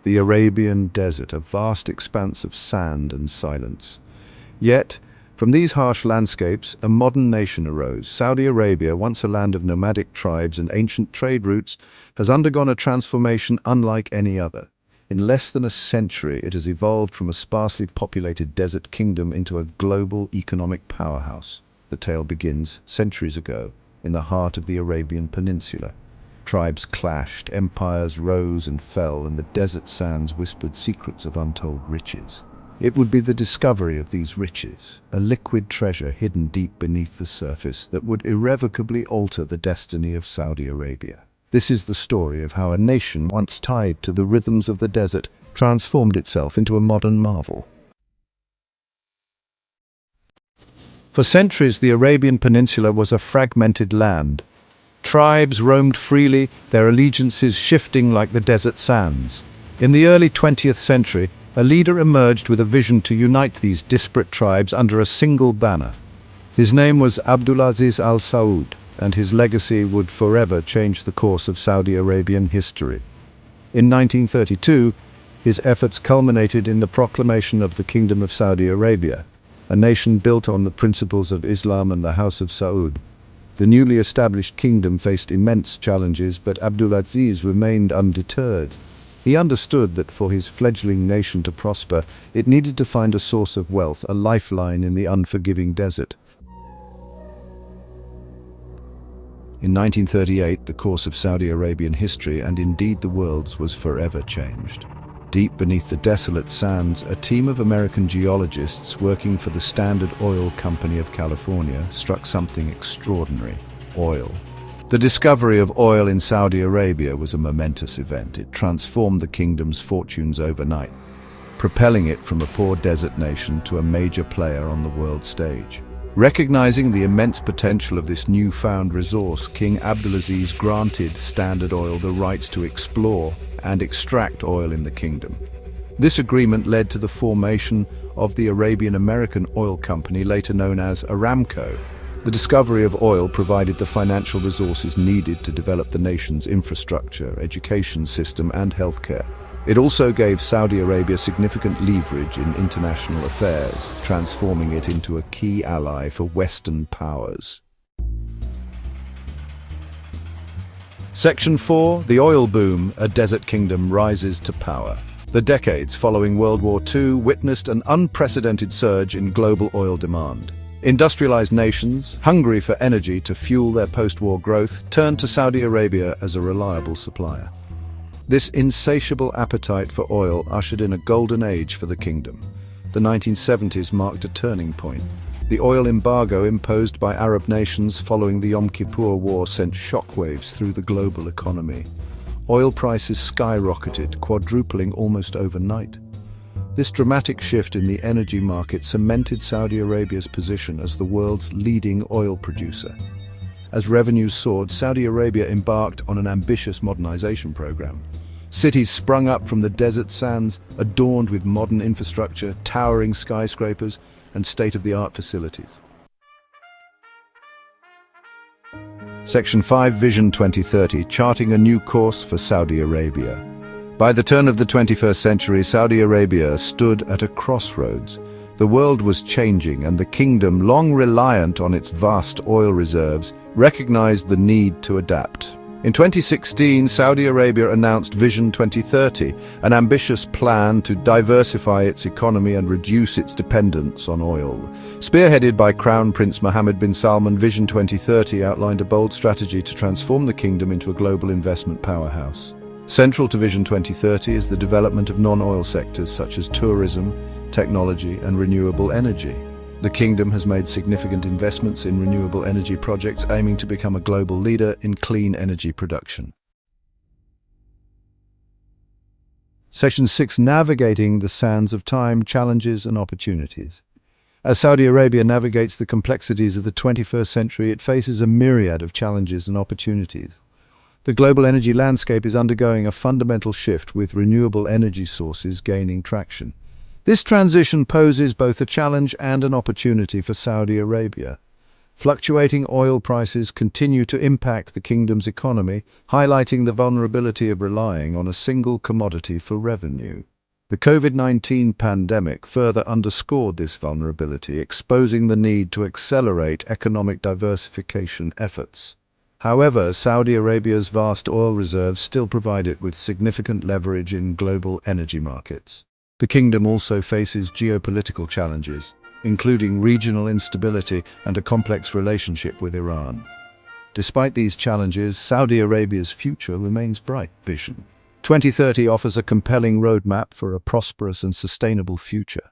the Arabian desert, a vast expanse of sand and silence. Yet, from these harsh landscapes, a modern nation arose. Saudi Arabia, once a land of nomadic tribes and ancient trade routes, has undergone a transformation unlike any other. In less than a century, it has evolved from a sparsely populated desert kingdom into a global economic powerhouse. The tale begins centuries ago, in the heart of the Arabian Peninsula. Tribes clashed, empires rose and fell, and the desert sands whispered secrets of untold riches. It would be the discovery of these riches, a liquid treasure hidden deep beneath the surface, that would irrevocably alter the destiny of Saudi Arabia. This is the story of how a nation once tied to the rhythms of the desert transformed itself into a modern marvel. For centuries, the Arabian Peninsula was a fragmented land. Tribes roamed freely, their allegiances shifting like the desert sands. In the early 20th century, a leader emerged with a vision to unite these disparate tribes under a single banner. His name was Abdulaziz Al Saud, and his legacy would forever change the course of Saudi Arabian history. In 1932, his efforts culminated in the proclamation of the Kingdom of Saudi Arabia, a nation built on the principles of Islam and the House of Saud. The newly established kingdom faced immense challenges, but Abdulaziz remained undeterred. He understood that for his fledgling nation to prosper, it needed to find a source of wealth, a lifeline in the unforgiving desert. In 1938, the course of Saudi Arabian history, and indeed the world's, was forever changed. Deep beneath the desolate sands, a team of American geologists working for the Standard Oil Company of California struck something extraordinary: oil. The discovery of oil in Saudi Arabia was a momentous event. It transformed the kingdom's fortunes overnight, propelling it from a poor desert nation to a major player on the world stage. Recognizing the immense potential of this newfound resource, King Abdulaziz granted Standard Oil the rights to explore and extract oil in the kingdom. This agreement led to the formation of the Arabian American Oil Company, later known as Aramco. The discovery of oil provided the financial resources needed to develop the nation's infrastructure, education system, and healthcare. It also gave Saudi Arabia significant leverage in international affairs, transforming it into a key ally for Western powers. Section 4. The Oil Boom, a Desert Kingdom Rises to Power. The decades following World War II witnessed an unprecedented surge in global oil demand. Industrialized nations, hungry for energy to fuel their post-war growth, turned to Saudi Arabia as a reliable supplier. This insatiable appetite for oil ushered in a golden age for the kingdom. The 1970s marked a turning point. The oil embargo imposed by Arab nations following the Yom Kippur War sent shockwaves through the global economy. Oil prices skyrocketed, quadrupling almost overnight. This dramatic shift in the energy market cemented Saudi Arabia's position as the world's leading oil producer. As revenues soared, Saudi Arabia embarked on an ambitious modernization program. Cities sprung up from the desert sands, adorned with modern infrastructure, towering skyscrapers, and state-of-the-art facilities. Section 5. Vision 2030, charting a new course for Saudi Arabia. By the turn of the 21st century, Saudi Arabia stood at a crossroads. The world was changing, and the kingdom, long reliant on its vast oil reserves, recognized the need to adapt. In 2016, Saudi Arabia announced Vision 2030, an ambitious plan to diversify its economy and reduce its dependence on oil. Spearheaded by Crown Prince Mohammed bin Salman, Vision 2030 outlined a bold strategy to transform the kingdom into a global investment powerhouse. Central to Vision 2030 is the development of non-oil sectors such as tourism, technology, and renewable energy. The kingdom has made significant investments in renewable energy projects, aiming to become a global leader in clean energy production. Section 6. Navigating the sands of time, challenges and opportunities. As Saudi Arabia navigates the complexities of the 21st century, it faces a myriad of challenges and opportunities. The global energy landscape is undergoing a fundamental shift, with renewable energy sources gaining traction. This transition poses both a challenge and an opportunity for Saudi Arabia. Fluctuating oil prices continue to impact the kingdom's economy, highlighting the vulnerability of relying on a single commodity for revenue. The COVID-19 pandemic further underscored this vulnerability, exposing the need to accelerate economic diversification efforts. However, Saudi Arabia's vast oil reserves still provide it with significant leverage in global energy markets. The kingdom also faces geopolitical challenges, including regional instability and a complex relationship with Iran. Despite these challenges, Saudi Arabia's future remains bright. Vision 2030 offers a compelling roadmap for a prosperous and sustainable future.